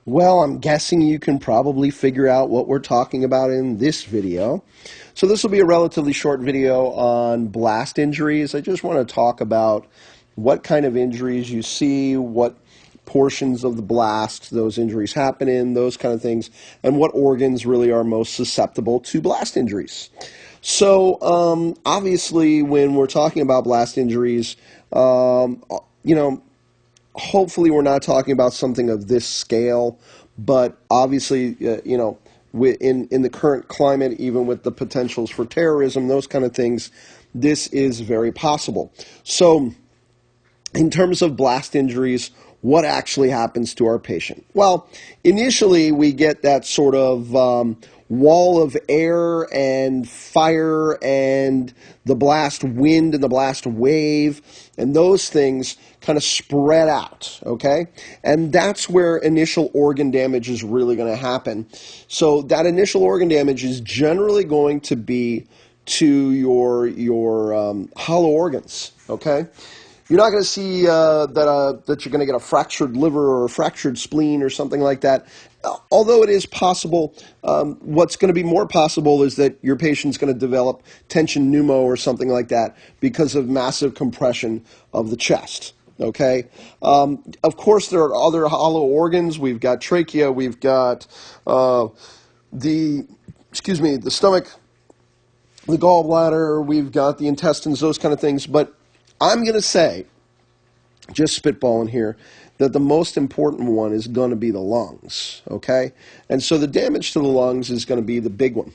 Well, I'm guessing you can probably figure out what we're talking about in this video. So this will be a relatively short video on blast injuries. I just want to talk about what kind of injuries you see, what portions of the blast those injuries happen in, those kind of things, and what organs really are most susceptible to blast injuries. So obviously, when we're talking about blast injuries, you know, hopefully we're not talking about something of this scale, but obviously, in the current climate, even with the potentials for terrorism, those kind of things, this is very possible. So, in terms of blast injuries, what actually happens to our patient? Well, initially we get that sort of wall of air and fire and the blast wind and the blast wave, and those things kind of spread out, okay? And that's where initial organ damage is really going to happen. So that initial organ damage is generally going to be to your hollow organs, okay? You're not going to see that you're going to get a fractured liver or a fractured spleen or something like that. Although it is possible, what's going to be more possible is that your patient's going to develop tension pneumo or something like that because of massive compression of the chest. Okay. Of course, there are other hollow organs. We've got trachea. We've got the stomach, the gallbladder. We've got the intestines. Those kind of things. But I'm going to say, just spitballing here, that the most important one is going to be the lungs, okay? And so the damage to the lungs is going to be the big one.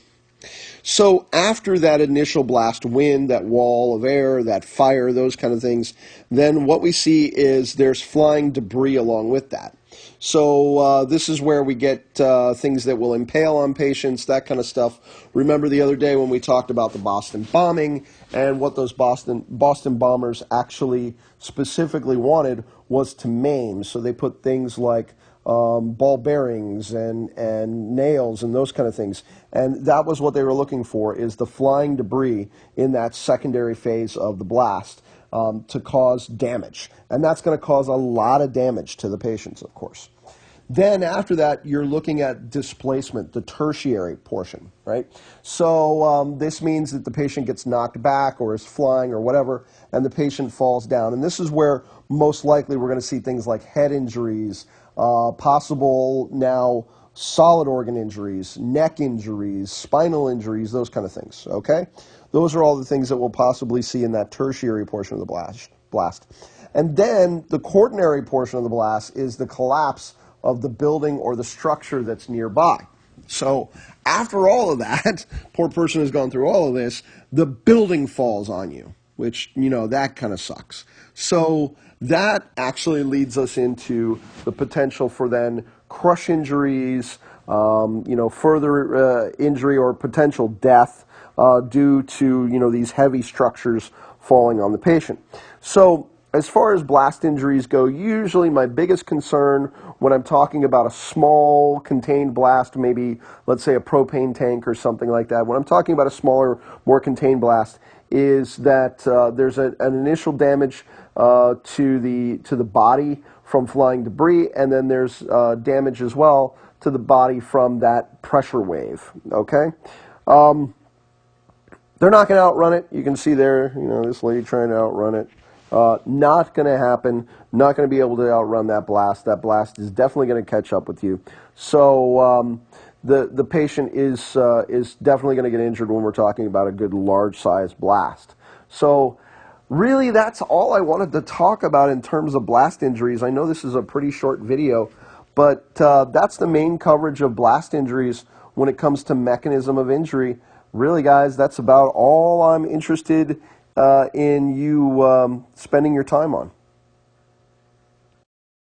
So after that initial blast wind, that wall of air, that fire, those kind of things, then what we see is there's flying debris along with that. So this is where we get things that will impale on patients, that kind of stuff. Remember the other day when we talked about the Boston bombing and what those Boston bombers actually specifically wanted was to maim. So they put things like ball bearings and nails and those kind of things. And that was what they were looking for, is the flying debris in that secondary phase of the blast to cause damage. And that's going to cause a lot of damage to the patients, of course. Then after that, you're looking at displacement, the tertiary portion, right? So this means that the patient gets knocked back or is flying or whatever, and the patient falls down. And this is where most likely we're going to see things like head injuries, possible now solid organ injuries, neck injuries, spinal injuries, those kind of things, okay? Those are all the things that we'll possibly see in that tertiary portion of the blast. And then the quaternary portion of the blast is the collapse of the building or the structure that's nearby. So after all of that, poor person has gone through all of this, the building falls on you, which, that kind of sucks. So that actually leads us into the potential for then crush injuries, further injury or potential death due to, these heavy structures falling on the patient. So as far as blast injuries go, usually my biggest concern when I'm talking about a small contained blast, maybe let's say a propane tank or something like that, when I'm talking about a smaller, more contained blast, is that there's an initial damage to the body from flying debris, and then there's damage as well to the body from that pressure wave, okay? They're not going to outrun it. You can see there, this lady trying to outrun it. Not going to happen. Not going to be able to outrun that blast. That blast is definitely going to catch up with you. So the patient is definitely going to get injured when we're talking about a good large-sized blast. So really, that's all I wanted to talk about in terms of blast injuries. I know this is a pretty short video, but that's the main coverage of blast injuries when it comes to mechanism of injury. Really, guys, that's about all I'm interested in you spending your time on.